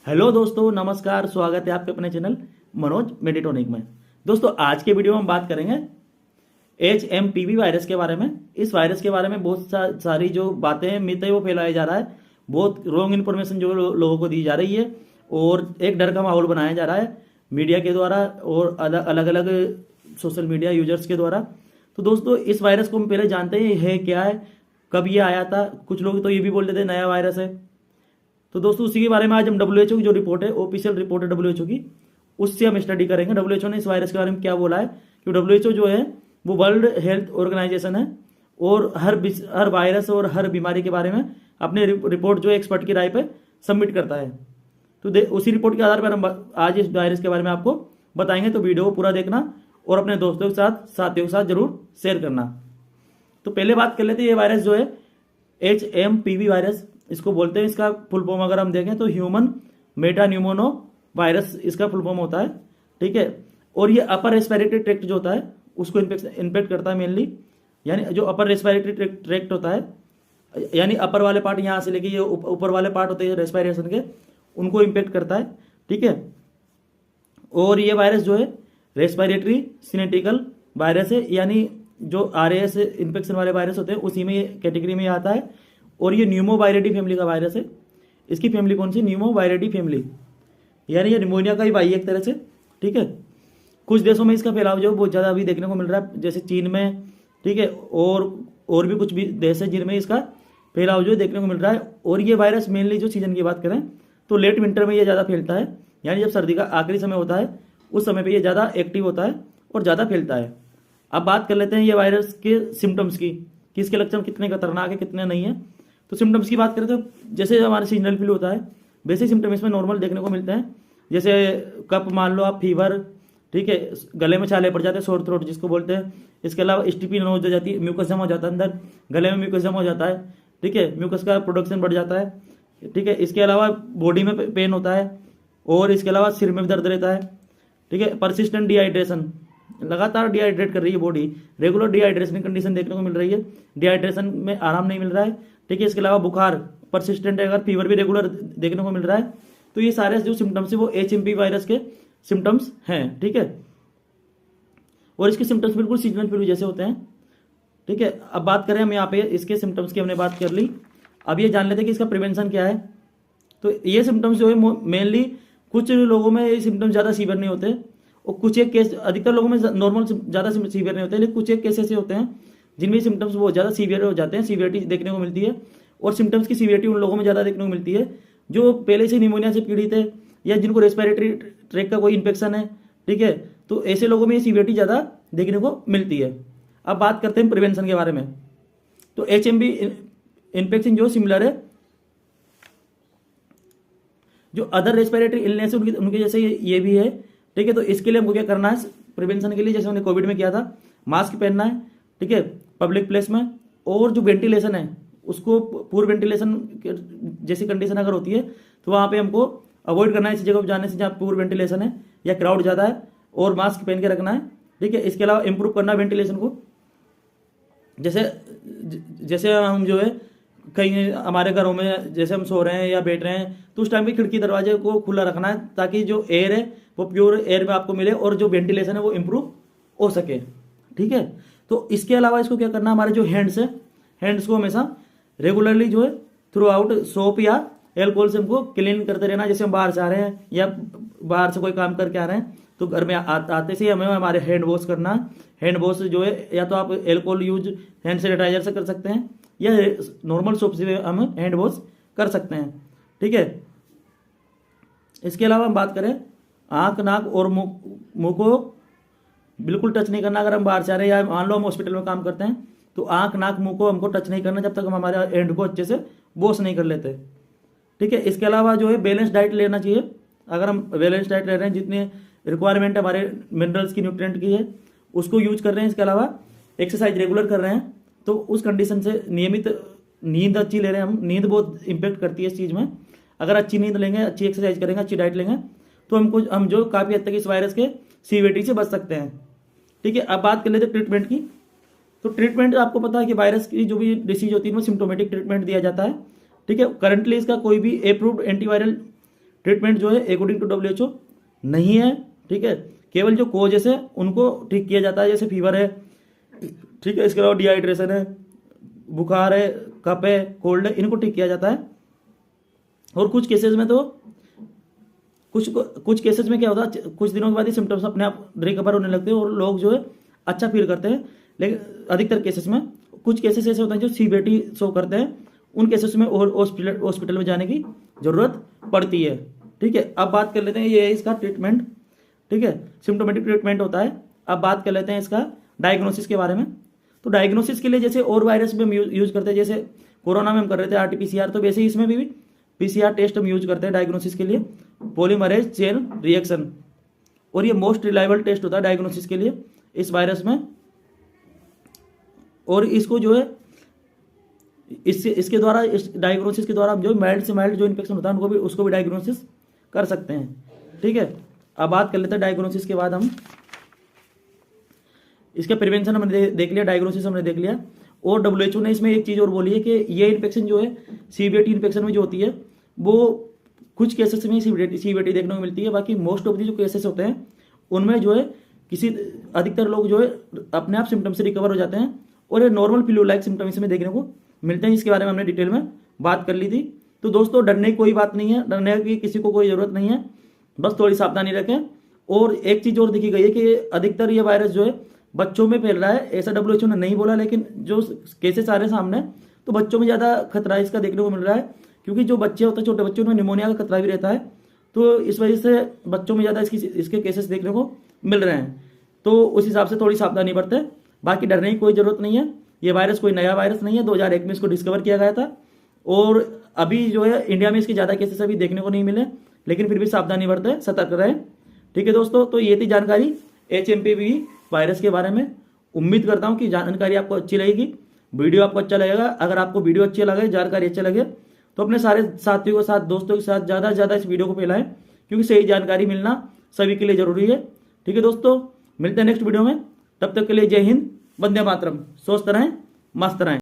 Hello दोस्तों, नमस्कार। स्वागत है आपके अपने चैनल मनोज मेडिटोनिक में। दोस्तों, आज के वीडियो में हम बात करेंगे HMPV वायरस के बारे में। इस वायरस के बारे में बहुत सारी जो बातें हैं, मिथ है, वो फैलाया जा रहा है। बहुत रॉन्ग इन्फॉर्मेशन जो लोगों को दी जा रही है और एक डर का माहौल बनाया जा रहा है मीडिया के द्वारा और अलग अलग सोशल मीडिया यूजर्स के द्वारा। तो दोस्तों, इस वायरस को हम पहले जानते हैं है क्या है, कब ये आया था। कुछ लोग तो ये भी बोल देते हैं नया वायरस है। तो दोस्तों, उसी के बारे में आज हम WHO की जो रिपोर्ट है, ऑफिशियल रिपोर्ट है WHO की, उससे हम स्टडी करेंगे। WHO ने इस वायरस के बारे में क्या बोला है कि WHO जो है वो वर्ल्ड हेल्थ ऑर्गेनाइजेशन है और हर वायरस और हर बीमारी के बारे में अपने रिपोर्ट जो एक्सपर्ट की राय पे सबमिट करता है। तो उसी रिपोर्ट के आधार पर हम आज इस वायरस के बारे में आपको बताएंगे। तो वीडियो को पूरा देखना और अपने दोस्तों के साथ, साथियों के साथ जरूर शेयर करना। तो पहले बात कर लेते हैं, ये वायरस जो है HMPV वायरस इसको बोलते हैं। इसका फुल फॉर्म अगर हम देखें तो ह्यूमन मेटा न्यूमोनो वायरस इसका फुल फॉर्म होता है। ठीक है। और ये अपर रेस्पिरेटरी ट्रैक्ट जो होता है उसको इन्फेक्ट करता है मेनली। यानी जो अपर रेस्पिरेटरी ट्रैक्ट होता है, यानी अपर वाले पार्ट यहाँ से लेके ये ऊपर वाले पार्ट होते हैं रेस्पिरेशन के, उनको इम्पेक्ट करता है। ठीक है। और ये वायरस जो है रेस्पिरेटरी सिनेटिकल वायरस है, यानी जो RAS इन्फेक्शन वाले वायरस होते हैं उसी में ये कैटेगरी में आता है। और ये न्यूमोवायरेटी फैमिली का वायरस है। इसकी फैमिली कौन सी? न्यूमोवायरेटी फैमिली, यानी ये निमोनिया का ही भाई एक तरह से। ठीक है। कुछ देशों में इसका फैलाव जो बहुत ज़्यादा अभी देखने को मिल रहा है, जैसे चीन में। ठीक है। और भी कुछ भी देश है जिनमें इसका फैलाव जो देखने को मिल रहा है। और ये वायरस मेनली जो सीजन की बात करें तो लेट विंटर में ये ज़्यादा फैलता है, यानी जब सर्दी का आखिरी समय होता है उस समय पर ये ज़्यादा एक्टिव होता है और ज़्यादा फैलता है। अब बात कर लेते हैं ये वायरस के सिम्टम्स की, कि इसके लक्षण कितने खतरनाक है कितने नहीं है। तो सिम्टम्स की बात करें तो जैसे हमारे सीजनल फ्लू होता है वैसे सिम्टम इसमें नॉर्मल देखने को मिलते हैं। जैसे कप मान लो आप, फीवर। ठीक है। गले में छाले पड़ जाते हैं, सोर थ्रोट जिसको बोलते हैं। इसके अलावा स्टिफी नोज हो जाती है, म्यूकस जम हो जाता है अंदर, गले में म्यूकस जम हो जाता है। ठीक है। म्यूकस का प्रोडक्शन बढ़ जाता है। ठीक है। इसके अलावा बॉडी में पेन होता है और इसके अलावा सिर में भी दर्द रहता है। ठीक है। परसिस्टेंट डिहाइड्रेशन, लगातार डिहाइड्रेट कर रही है बॉडी, रेगुलर डिहाइड्रेशन कंडीशन देखने को मिल रही है, डिहाइड्रेशन में आराम नहीं मिल रहा है। ठीक है। इसके अलावा बुखार परसिस्टेंट है, अगर फीवर भी रेगुलर देखने को मिल रहा है। तो ये सारे जो सिम्टम्स है वो HMP वायरस के सिम्टम्स हैं। ठीक है। और इसके सिम्टम्स बिल्कुल सीजनल फ्लू जैसे होते हैं। ठीक है। अब बात करें हम यहाँ पे इसके सिम्टम्स की, हमने बात कर ली। अब ये जान लेते हैं कि इसका प्रिवेंशन क्या है। तो ये सिम्टम्स जो है मेनली कुछ लोगों में ये सिम्टम्स ज़्यादा सीवियर नहीं होते और कुछ एक केस, अधिकतर लोगों में नॉर्मल ज़्यादा सीवियर नहीं होते, लेकिन कुछ एक केस ऐसे होते हैं जिनमें सिम्टम्स बहुत ज़्यादा सीवियर हो जाते हैं, सीवियरिटी देखने को मिलती है। और सिम्टम्स की सीवियरिटी उन लोगों में ज़्यादा देखने को मिलती है जो पहले से निमोनिया से पीड़ित है या जिनको रेस्पिरेटरी ट्रैक का कोई इन्फेक्शन है। ठीक है। तो ऐसे लोगों में ये सीवियरिटी ज़्यादा देखने को मिलती है। अब बात करते हैं प्रिवेंशन के बारे में। तो HMP इन्फेक्शन जो सिमिलर है जो अदर रेस्पिरेटरी इलनेस है उनके जैसे ये भी है। ठीक है। तो इसके लिए हमको क्या करना है प्रिवेंशन के लिए, जैसे हमने कोविड में किया था, मास्क पहनना है। ठीक है। पब्लिक प्लेस में। और जो वेंटिलेशन है उसको, पूर वेंटिलेशन जैसी कंडीशन अगर होती है तो वहाँ पे हमको अवॉइड करना है ऐसी जगह पर जाने से जहाँ पूर वेंटिलेशन है या क्राउड ज़्यादा है, और मास्क पहन के रखना है। ठीक है। इसके अलावा इंप्रूव करना वेंटिलेशन को, जैसे हम जो है कहीं हमारे घरों में जैसे हम सो रहे हैं या बैठ रहे हैं तो उस टाइम पे खिड़की दरवाजे को खुला रखना है ताकि जो एयर है वो प्योर एयर में आपको मिले और जो वेंटिलेशन है वो इम्प्रूव हो सके। ठीक है। तो इसके अलावा इसको क्या करना है, हमारे जो हैंड्स है, हैंड्स को हमेशा रेगुलरली जो है थ्रू आउट सोप या एल्कोहल से हमको क्लीन करते रहना। जैसे हम बाहर से आ रहे हैं या बाहर से कोई काम करके आ रहे हैं तो घर में आते से हमें हमारे हैंड वॉश करना है। हैंड वॉश जो है या तो आप एल्कोहल यूज हैंड सैनिटाइजर से कर सकते हैं या नॉर्मल सोप से हम हैंड वॉश कर सकते हैं। ठीक है। इसके अलावा हम बात करें आंख, नाक और मुंह को बिल्कुल टच नहीं करना। अगर हम बाहर से आ रहे हैं या मान लो हम हॉस्पिटल में काम करते हैं तो आंख, नाक, मुंह को हमको टच नहीं करना जब तक हम हमारे हैंड को अच्छे से वॉश नहीं कर लेते। ठीक है। इसके अलावा जो है बैलेंस डाइट लेना चाहिए। अगर हम बैलेंस डाइट ले रहे हैं, जितनी रिक्वायरमेंट हमारे मिनरल्स की, न्यूट्रिएंट की है, उसको यूज कर रहे हैं। इसके अलावा एक्सरसाइज रेगुलर कर रहे हैं तो उस कंडीशन से नियमित नींद अच्छी ले रहे हैं हम। नींद बहुत इंपैक्ट करती है इस चीज़ में। अगर अच्छी नींद लेंगे, अच्छी एक्सरसाइज करेंगे, अच्छी डाइट लेंगे तो हम जो काफ़ी हद तक इस वायरस के सीवियरिटी से बच सकते हैं। ठीक है। अब बात कर लेते हैं ट्रीटमेंट की। तो ट्रीटमेंट आपको पता है कि वायरस की जो भी डिसीज होती है उसमें सिम्टोमेटिक ट्रीटमेंट दिया जाता है। ठीक है। करंटली इसका कोई भी अप्रूव्ड एंटीवायरल ट्रीटमेंट जो है अकॉर्डिंग टू WHO नहीं है। ठीक है, केवल जो कोजेस है उनको ठीक किया जाता है, जैसे फीवर है, ठीक है, इसके अलावा डिहाइड्रेशन है, बुखार है, कफ है, कोल्ड है, इनको ठीक किया जाता है। और कुछ केसेस में तो कुछ केसेस में क्या होता है, कुछ दिनों के बाद ही सिम्टम्स अपने आप रिकवर होने लगते हैं और लोग जो है अच्छा फील करते हैं। लेकिन अधिकतर केसेस में, कुछ केसेस ऐसे होते हैं जो सीवियरिटी शो करते हैं, उन केसेस में और हॉस्पिटल में जाने की जरूरत पड़ती है। ठीक है, अब बात कर लेते हैं, ये है इसका ट्रीटमेंट। ठीक है, सिम्टोमेटिक ट्रीटमेंट होता है। अब बात कर लेते हैं इसका डायग्नोसिस के बारे में। तो डायग्नोसिस के लिए जैसे और वायरस में हम यूज करते हैं, जैसे कोरोना में हम कर रहे थे RT-PCR, तो वैसे ही इसमें भी PCR टेस्ट हम यूज करते हैं डायग्नोसिस के लिए, पॉलीमरेज चेन रिएक्शन। और ये मोस्ट रिलायबल टेस्ट होता है डायग्नोसिस के लिए इस वायरस में। और इसको जो है इसके द्वारा, इस डायग्नोसिस के द्वारा हम जो माइल्ड से माइल्ड जो इन्फेक्शन होता है उसको भी डायग्नोसिस कर सकते हैं। ठीक है, अब बात कर लेते हैं डायग्नोसिस के बाद हम इसके प्रिवेंशन हमने देख लिया, डायग्नोसिस हमने देख लिया। और WHO ने इसमें एक चीज़ और बोली है कि ये इन्फेक्शन जो है सीवियरिटी इन्फेक्शन में जो होती है वो कुछ केसेस में सीवियरिटी देखने को मिलती है, बाकी मोस्ट ऑफ दी जो केसेस होते हैं उनमें जो है अधिकतर लोग जो है अपने आप सिम्टम से रिकवर हो जाते हैं और ये नॉर्मल फ्लू लाइक सिम्टम इसमें देखने को मिलते हैं। इसके बारे में हमने डिटेल में बात कर ली थी। तो दोस्तों डरने की कोई बात नहीं है, डरने की किसी को कोई ज़रूरत नहीं है, बस थोड़ी सावधानी रखें। और एक चीज़ और देखी गई है कि अधिकतर ये वायरस जो है बच्चों में फैल रहा है, ऐसा WHO ने नहीं बोला, लेकिन जो केसेस आ रहे हैं सामने तो बच्चों में ज़्यादा खतरा इसका देखने को मिल रहा है, क्योंकि जो बच्चे होते हैं छोटे बच्चों में निमोनिया का खतरा भी रहता है, तो इस वजह से बच्चों में ज़्यादा इसके केसेस देखने को मिल रहे हैं। तो उस हिसाब से थोड़ी सावधानी बरतें, बाकी डरने की कोई ज़रूरत नहीं है। ये वायरस कोई नया वायरस नहीं है, 2001 में इसको डिस्कवर किया गया था और अभी जो है इंडिया में इसके ज़्यादा केसेस अभी देखने को नहीं मिले, लेकिन फिर भी सावधानी बरतें, सतर्क रहें। ठीक है दोस्तों, तो ये थी जानकारी HMPV वायरस के बारे में। उम्मीद करता हूँ कि जानकारी आपको अच्छी लगेगी, वीडियो आपको अच्छा लगेगा। अगर आपको वीडियो अच्छी लगे, जानकारी अच्छी लगे, तो अपने सारे साथियों के साथ, दोस्तों के साथ ज़्यादा से ज़्यादा इस वीडियो को फैलाएं, क्योंकि सही जानकारी मिलना सभी के लिए जरूरी है। ठीक है दोस्तों, मिलते हैं नेक्स्ट वीडियो में, तब तक के लिए जय हिंद, वंदे मातरम। स्वस्थ रहें, मस्त रहें।